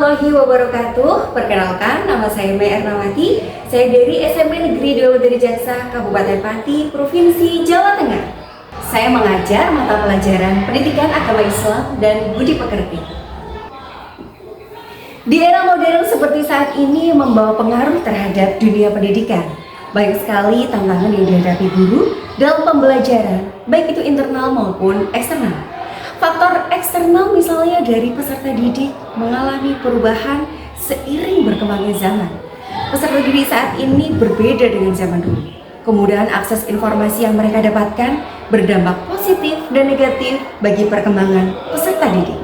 warahmatullahi wabarakatuh. Perkenalkan, nama saya Mei Ernawati. Saya dari SMP Negeri 2 Dari Jaksa, Kabupaten Pati, Provinsi Jawa Tengah. Saya mengajar mata pelajaran Pendidikan Agama Islam dan Budi Pekerti. Di era modern seperti saat ini membawa pengaruh terhadap dunia pendidikan. Banyak sekali tantangan yang dihadapi guru dalam pembelajaran, baik itu internal maupun eksternal. Faktor eksternal misalnya dari peserta didik mengalami perubahan seiring berkembangnya zaman. Peserta didik saat ini berbeda dengan zaman dulu. Kemudahan akses informasi yang mereka dapatkan berdampak positif dan negatif bagi perkembangan peserta didik.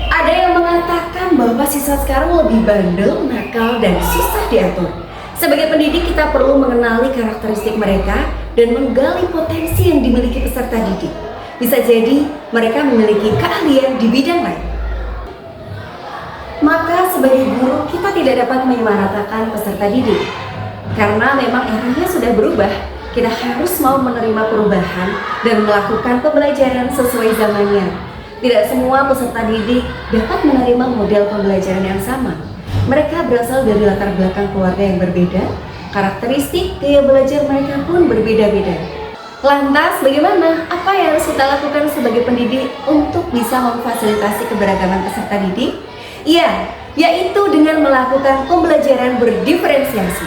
Ada yang mengatakan bahwa siswa sekarang lebih bandel, nakal, dan susah diatur. Sebagai pendidik kita perlu mengenali karakteristik mereka dan menggali potensi yang dimiliki peserta didik. Bisa jadi mereka memiliki keahlian di bidang lain. Maka sebagai guru kita tidak dapat menyamaratakan peserta didik. Karena memang eranya sudah berubah, kita harus mau menerima perubahan dan melakukan pembelajaran sesuai zamannya. Tidak semua peserta didik dapat menerima model pembelajaran yang sama. Mereka berasal dari latar belakang keluarga yang berbeda, karakteristik gaya belajar mereka pun berbeda-beda. Lantas bagaimana? Apa yang harus kita lakukan sebagai pendidik untuk bisa memfasilitasi keberagaman peserta didik? Iya, yaitu dengan melakukan pembelajaran berdiferensiasi.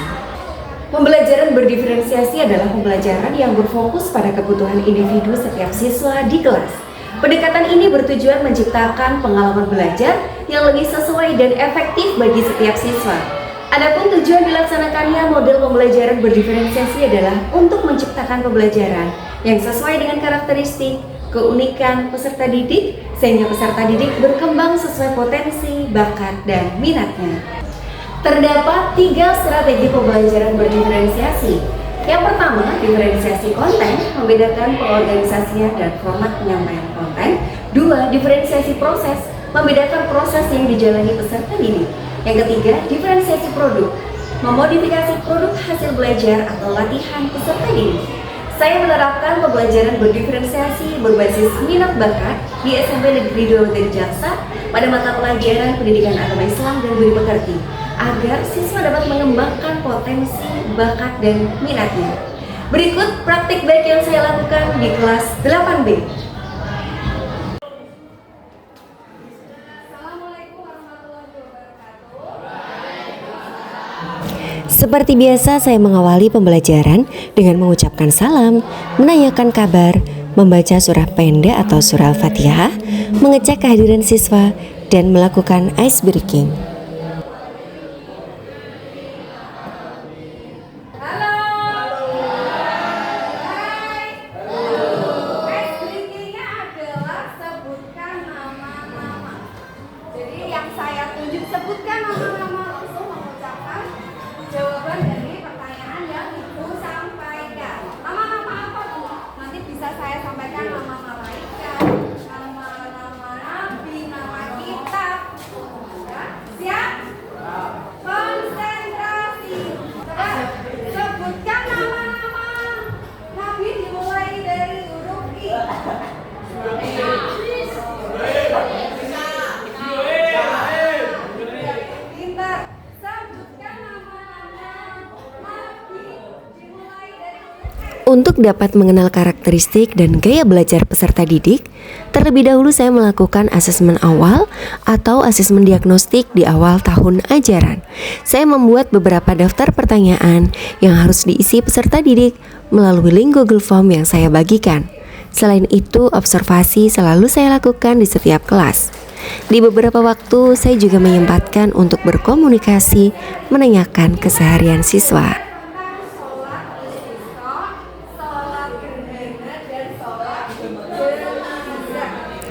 Pembelajaran berdiferensiasi adalah pembelajaran yang berfokus pada kebutuhan individu setiap siswa di kelas. Pendekatan ini bertujuan menciptakan pengalaman belajar yang lebih sesuai dan efektif bagi setiap siswa. Adapun tujuan dilaksanakannya model pembelajaran berdiferensiasi adalah untuk menciptakan pembelajaran yang sesuai dengan karakteristik, keunikan peserta didik, sehingga peserta didik berkembang sesuai potensi, bakat, dan minatnya. Terdapat 3 strategi pembelajaran berdiferensiasi. Yang pertama, diferensiasi konten, membedakan pengorganisasian dan format penyampaian konten. 2, diferensiasi proses, membedakan proses yang dijalani peserta didik. Yang ketiga, diferensiasi produk, memodifikasi produk hasil belajar atau latihan peserta didik. Saya menerapkan pembelajaran berdiferensiasi berbasis minat bakat di SMP Negeri 2 Dari Jaksa pada mata pelajaran Pendidikan Agama Islam dan Budi Pekerti, agar siswa dapat mengembangkan potensi, bakat, dan minatnya. Berikut praktik baik yang saya lakukan di kelas 8B. Seperti biasa, saya mengawali pembelajaran dengan mengucapkan salam, menanyakan kabar, membaca surah pendek atau surah Al-Fatihah, mengecek kehadiran siswa, dan melakukan ice breaking. Sebutkan nama-nama, langsung mengucapkan jawaban dari pertanyaan yang Ibu sampaikan. Nama-nama apa Bu? Nanti bisa saya sampaikan nama malaikat, nama-nama nabi, nama kitab. Ya, siap? Konsentrasi. Coba sebutkan nama-nama nabi dimulai dari huruf I. Untuk dapat mengenal karakteristik dan gaya belajar peserta didik, terlebih dahulu saya melakukan asesmen awal atau asesmen diagnostik di awal tahun ajaran. Saya membuat beberapa daftar pertanyaan yang harus diisi peserta didik melalui link Google Form yang saya bagikan. Selain itu, observasi selalu saya lakukan di setiap kelas. Di beberapa waktu, saya juga menyempatkan untuk berkomunikasi, menanyakan keseharian siswa.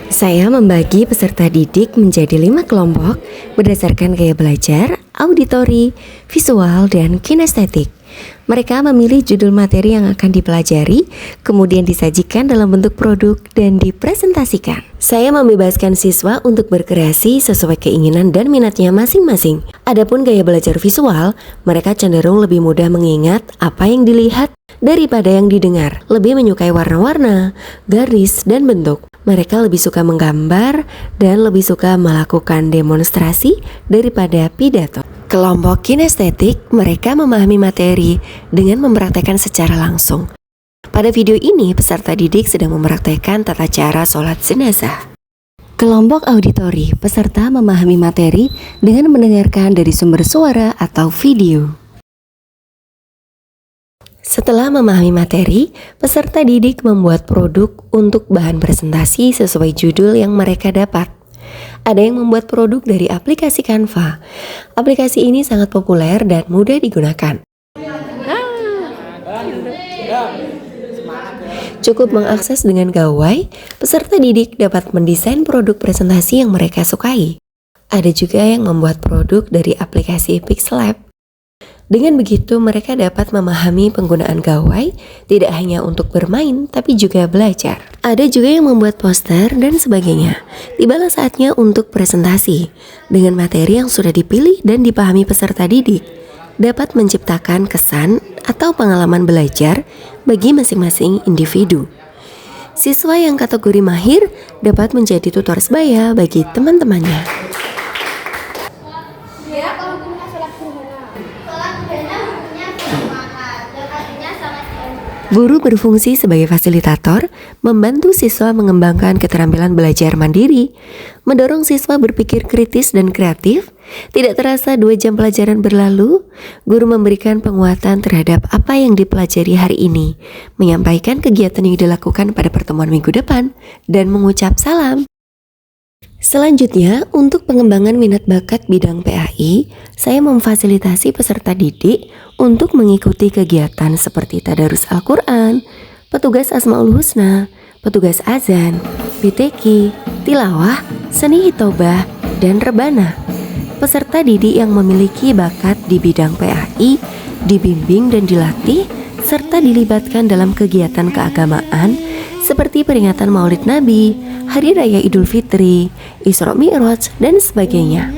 Saya membagi peserta didik menjadi 5 kelompok berdasarkan gaya belajar, auditori, visual, dan kinestetik. Mereka memilih judul materi yang akan dipelajari, kemudian disajikan dalam bentuk produk dan dipresentasikan. Saya membebaskan siswa untuk berkreasi sesuai keinginan dan minatnya masing-masing. Adapun gaya belajar visual, mereka cenderung lebih mudah mengingat apa yang dilihat daripada yang didengar. Lebih menyukai warna-warna, garis, dan bentuk. Mereka lebih suka menggambar dan lebih suka melakukan demonstrasi daripada pidato. Kelompok kinestetik, mereka memahami materi dengan mempraktekkan secara langsung. Pada video ini, peserta didik sedang mempraktekkan tata cara sholat jenazah. Kelompok auditori, peserta memahami materi dengan mendengarkan dari sumber suara atau video. Setelah memahami materi, peserta didik membuat produk untuk bahan presentasi sesuai judul yang mereka dapat. Ada yang membuat produk dari aplikasi Canva. Aplikasi ini sangat populer dan mudah digunakan. Cukup mengakses dengan gawai, peserta didik dapat mendesain produk presentasi yang mereka sukai. Ada juga yang membuat produk dari aplikasi Pixlab. Dengan begitu, mereka dapat memahami penggunaan gawai tidak hanya untuk bermain, tapi juga belajar. Ada juga yang membuat poster dan sebagainya. Tibalah saatnya untuk presentasi. Dengan materi yang sudah dipilih dan dipahami peserta didik, dapat menciptakan kesan atau pengalaman belajar bagi masing-masing individu. Siswa yang kategori mahir dapat menjadi tutor sebaya bagi teman-temannya. Guru berfungsi sebagai fasilitator, membantu siswa mengembangkan keterampilan belajar mandiri, mendorong siswa berpikir kritis dan kreatif. Tidak terasa 2 jam pelajaran berlalu, guru memberikan penguatan terhadap apa yang dipelajari hari ini, menyampaikan kegiatan yang dilakukan pada pertemuan minggu depan, dan mengucap salam. Selanjutnya, untuk pengembangan minat bakat bidang PAI, saya memfasilitasi peserta didik untuk mengikuti kegiatan seperti tadarus Al-Quran, petugas Asmaul Husna, petugas azan, BTQ, tilawah, seni hitobah, dan rebana. Peserta didik yang memiliki bakat di bidang PAI dibimbing dan dilatih serta dilibatkan dalam kegiatan keagamaan seperti peringatan Maulid Nabi, Hari Raya Idul Fitri, Isra Mi'raj, dan sebagainya.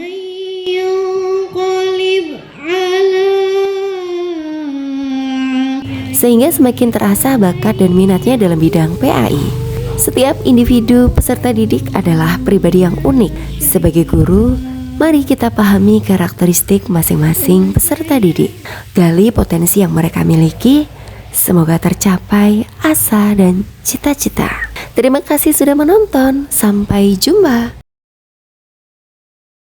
Sehingga semakin terasa bakat dan minatnya dalam bidang PAI. Setiap individu peserta didik adalah pribadi yang unik. Sebagai guru, mari kita pahami karakteristik masing-masing peserta didik. Gali potensi yang mereka miliki. Semoga tercapai asa dan cita-cita. Terima kasih sudah menonton. Sampai jumpa.